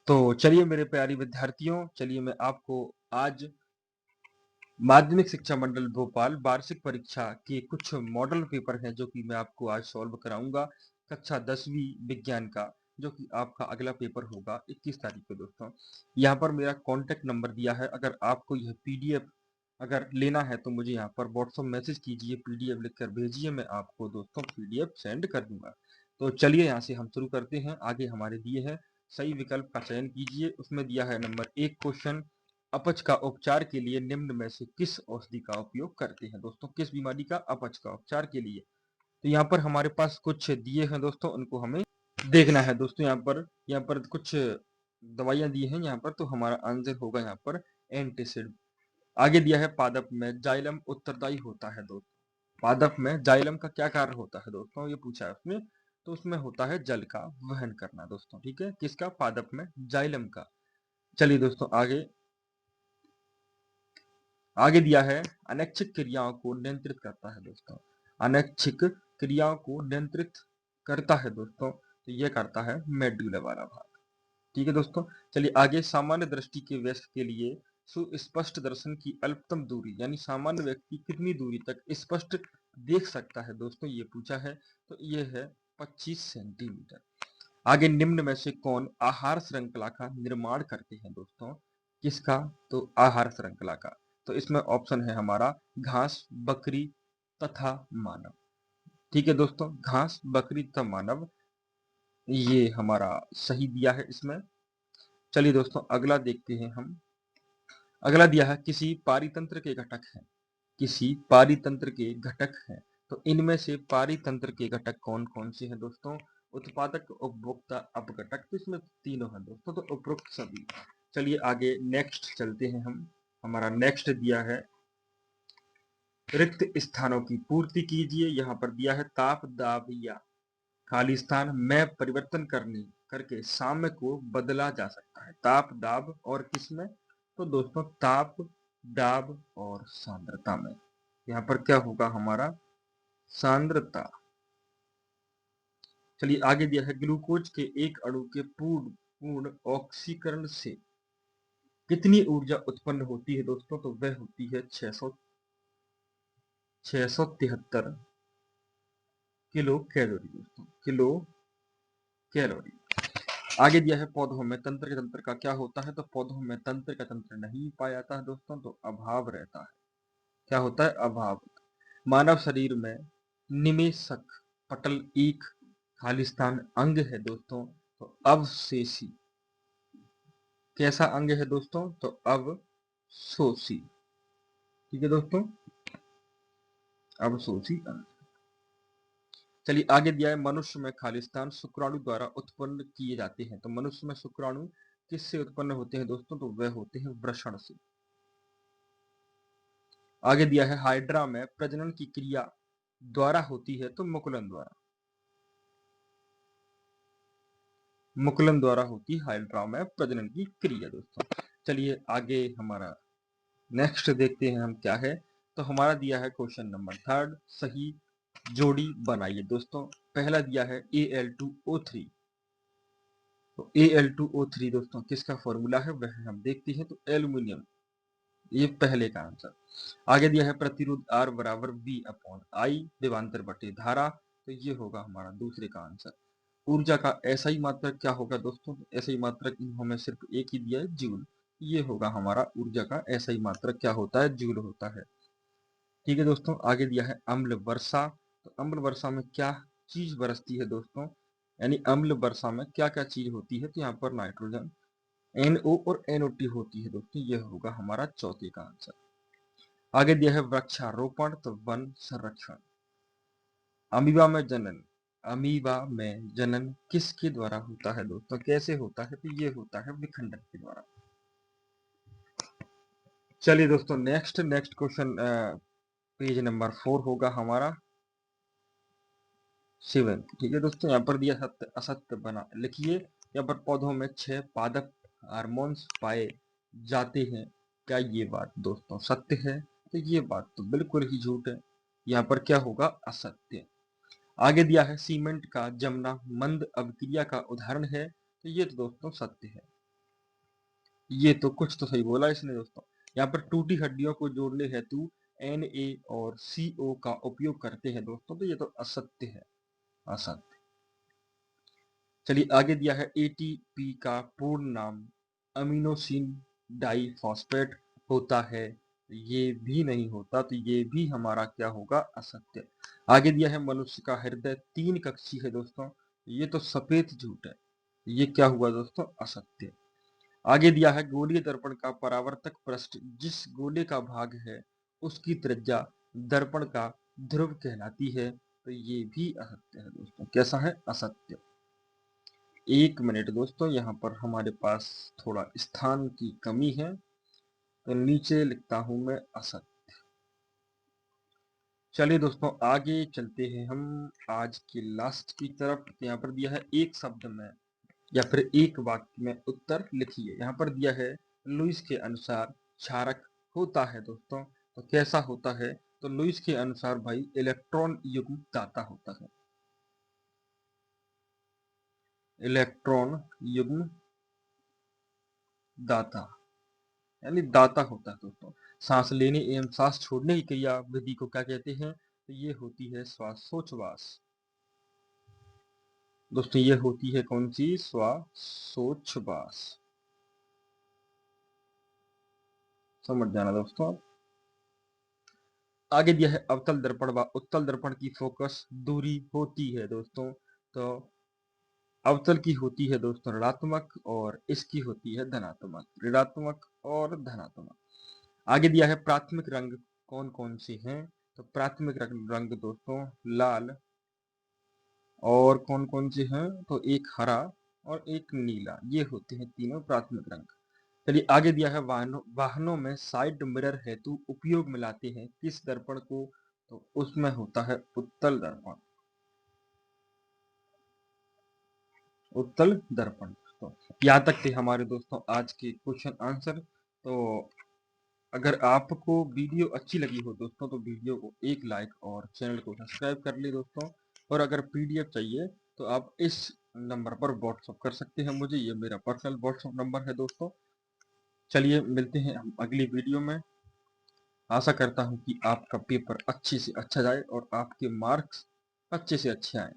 तो चलिए मेरे प्यारे विद्यार्थियों, चलिए मैं आपको आज माध्यमिक शिक्षा मंडल भोपाल वार्षिक परीक्षा के कुछ मॉडल पेपर हैं जो कि मैं आपको आज सॉल्व कराऊंगा। कक्षा 10वीं विज्ञान का, जो कि आपका अगला पेपर होगा 21 तारीख को दोस्तों। यहाँ पर मेरा कॉन्टेक्ट नंबर दिया है, अगर आपको यह पीडीएफ अगर लेना है तो मुझे यहाँ पर व्हाट्सएप मैसेज कीजिए, पीडीएफ लिखकर भेजिए, मैं आपको दोस्तों पीडीएफ सेंड कर दूंगा। तो चलिए यहाँ से हम शुरू करते हैं। आगे हमारे दिए हैं सही विकल्प का चयन कीजिए। उसमें दिया है नंबर 1 क्वेश्चन, अपच का उपचार के लिए निम्न में से किस औषधि का उपयोग करते हैं दोस्तों। किस बीमारी का अपच का उपचार के लिए, तो यहाँ पर हमारे पास कुछ दिए हैं दोस्तों, उनको हमें देखना है दोस्तों। यहाँ पर कुछ दवाइयां दी हैं यहाँ पर, तो हमारा आंसर होगा यहाँ पर एंटीसिड। आगे दिया है पादप में जाइलम उत्तरदायी होता है दोस्तों। पादप में जाइलम का क्या कार्य होता है दोस्तों, ये पूछा है उसमें। तो उसमें होता है जल का वहन करना दोस्तों, ठीक है। किसका? पादप में जाइलम का। चलिए दोस्तों आगे आगे दिया है अनैच्छिक क्रियाओं को नियंत्रित करता है दोस्तों। अनैच्छिक क्रियाओं को नियंत्रित करता है दोस्तों, तो ये करता है मेडुला वाला भाग, ठीक है दोस्तों। चलिए आगे, सामान्य दृष्टि के वयस्क के लिए सुस्पष्ट दर्शन की अल्पतम दूरी, यानी सामान्य व्यक्ति कितनी दूरी तक स्पष्ट देख सकता है दोस्तों, ये पूछा है। तो ये है 25 सेंटीमीटर। आगे, निम्न में से कौन आहार श्रृंखला का निर्माण करते हैं दोस्तों। किसका? तो आहार श्रृंखला का। तो इसमें ऑप्शन है हमारा घास, बकरी तथा मानव, ठीक है दोस्तों। घास, बकरी तथा मानव, ये हमारा सही दिया है इसमें। चलिए दोस्तों अगला देखते हैं हम। अगला दिया है किसी पारितंत्र के घटक हैं। किसी पारितंत्र के घटक हैं, तो इनमें से पारितंत्र के घटक कौन कौन से हैं दोस्तों। उत्पादक, उपभोक्ता, अपघटक। तो इसमें तीनों हैं दोस्तों, तो उपरोक्त सभी। चलिए आगे नेक्स्ट चलते हैं हम। हमारा नेक्स्ट दिया है रिक्त स्थानों की पूर्ति कीजिए। यहाँ पर दिया है ताप, दाब या खाली स्थान में परिवर्तन करके साम्य को बदला जा सकता है। ताप, दाब और किसमें? तो दोस्तों ताप, दाब और सांद्रता में। यहाँ पर क्या होगा हमारा? सांद्रता। चलिए आगे दिया है ग्लूकोज के एक अणु के पूर्ण ऑक्सीकरण से कितनी ऊर्जा उत्पन्न होती है दोस्तों। तो वह होती है 673 किलो कैलोरी दोस्तों, किलो कैलोरी। आगे दिया है पौधों में तंत्र के तंत्र का क्या होता है। तो पौधों में तंत्र का तंत्र नहीं पाया जाता है दोस्तों, तो अभाव रहता है। क्या होता है? अभाव। मानव शरीर में निमेषक पटल एक खालिस्तान अंग है दोस्तों, तो अवशेषी कैसा अंग है दोस्तों। तो अवशोषी, ठीक है दोस्तों, अवशोषी अंग। चलिए आगे दिया है मनुष्य में खालिस्तान शुक्राणु द्वारा उत्पन्न किए जाते हैं। तो मनुष्य में शुक्राणु किससे उत्पन्न होते हैं दोस्तों। तो वह होते हैं वृषण से। आगे दिया है हाइड्रा में प्रजनन की क्रिया द्वारा होती है। तो मुकुलन द्वारा, मुकुलन द्वारा होती है हाइड्रा में प्रजनन की क्रिया दोस्तों। चलिए आगे हमारा नेक्स्ट देखते हैं हम क्या है। तो हमारा दिया है क्वेश्चन नंबर 3, सही जोड़ी बनाइए दोस्तों। पहला दिया है Al2O3। तो Al2O3 दोस्तों किसका फॉर्मूला है वह हम देखते हैं। तो एल्यूमिनियम, ये पहले का आंसर। आगे दिया है प्रतिरोध R बराबर V/I विभवांतर बटे धारा। तो ये होगा हमारा दूसरे का आंसर। ऊर्जा का SI मात्रक क्या होगा दोस्तों। SI मात्रक हमें सिर्फ एक ही दिया है, जूल। ये होगा हमारा ऊर्जा का SI मात्रक क्या होता है, जूल होता है, ठीक है दोस्तों। आगे दिया है अम्ल वर्षा। तो अम्ल वर्षा में क्या चीज बरसती है दोस्तों, यानी अम्ल वर्षा में क्या क्या चीज होती है। तो यहाँ पर नाइट्रोजन, NO और NOT होती है दोस्तों, यह होगा हमारा चौथे का आंसर। आगे दिया है वृक्षारोपण, तो वन संरक्षण। अमीबा में जनन, अमीबा में जनन किसके द्वारा होता है दोस्तों, कैसे होता है। तो ये होता है विखंडन के द्वारा। चलिए दोस्तों नेक्स्ट क्वेश्चन पेज नंबर 4 होगा हमारा 7, ठीक है दोस्तों। यहाँ पर दिया सत्य असत्य बना लिखिए। यहाँ पर पौधों में 6 पादप हार्मोन्स पाए जाते हैं। क्या ये बात दोस्तों सत्य है। तो ये बात तो बिल्कुल ही झूठ है। यहाँ पर क्या होगा? असत्य। आगे दिया है सीमेंट का जमना मंद अभिक्रिया का उदाहरण है। तो ये तो दोस्तों सत्य है। ये तो कुछ तो सही बोला इसने दोस्तों। यहाँ पर टूटी हड्डियों को जोड़ने हेतु Na और CO का उपयोग करते हैं दोस्तों, तो ये तो असत्य है, असत्य। चलिए आगे दिया है ATP का पूर्ण नाम अमीनोसिन डाइफॉस्फेट होता है, ये भी नहीं होता, तो ये भी हमारा क्या होगा, असत्य। आगे दिया है मनुष्य का हृदय 3 कक्षी है दोस्तों, ये तो सफेद झूठ है, ये क्या हुआ दोस्तों, असत्य। आगे दिया है गोलीय दर्पण का परावर्तक पृष्ठ जिस गोले का भाग है उसकी त्रिज्या दर्पण का ध्रुव कहलाती है, तो ये भी असत्य है दोस्तों। कैसा है, असत्य। 1 मिनट दोस्तों, यहाँ पर हमारे पास थोड़ा स्थान की कमी है, तो नीचे लिखता हूं मैं असत्य। चलिए दोस्तों आगे चलते हैं हम आज के लास्ट की तरफ। यहाँ पर दिया है एक शब्द में या फिर एक वाक्य में उत्तर लिखिए। यहाँ पर दिया है लुईस के अनुसार क्षारक होता है दोस्तों, तो कैसा होता है, तो लुईस के अनुसार भाई इलेक्ट्रॉन युग्म दाता होता है, इलेक्ट्रॉन युग्म दाता यानी दाता होता है दोस्तों। सांस लेने एवं सांस छोड़ने की क्रिया विधि को क्या कहते हैं, तो ये होती है श्वासोच्छ्वास दोस्तों, ये होती है कौन सी, श्वासोच्छ्वास। समझ जाना दोस्तों। आगे दिया है अवतल दर्पण व उत्तल दर्पण की फोकस दूरी होती है दोस्तों, तो अवतल की होती है दोस्तों ऋणात्मक और इसकी होती है धनात्मक, ऋणात्मक और धनात्मक। आगे दिया है प्राथमिक रंग कौन कौन से हैं, तो प्राथमिक रंग दोस्तों लाल और कौन कौन से हैं, तो एक हरा और एक नीला, ये होते हैं तीनों प्राथमिक रंग। चलिए आगे दिया है वाहनों में साइड मिरर हेतु उपयोग में लाते हैं किस दर्पण को, तो उसमें होता है उत्तल दर्पण, उत्तल दर्पण। तो यहाँ तक थे हमारे दोस्तों आज के क्वेश्चन आंसर। तो अगर आपको वीडियो अच्छी लगी हो दोस्तों तो वीडियो को एक लाइक और चैनल को सब्सक्राइब कर ले दोस्तों। और अगर PDF चाहिए तो आप इस नंबर पर व्हाट्सअप कर सकते हैं मुझे, ये मेरा पर्सनल व्हाट्सअप नंबर है दोस्तों। चलिए मिलते हैं हम अगली वीडियो में। आशा करता हूँ कि आपका पेपर अच्छे से अच्छा जाए और आपके मार्क्स अच्छे से अच्छे आए।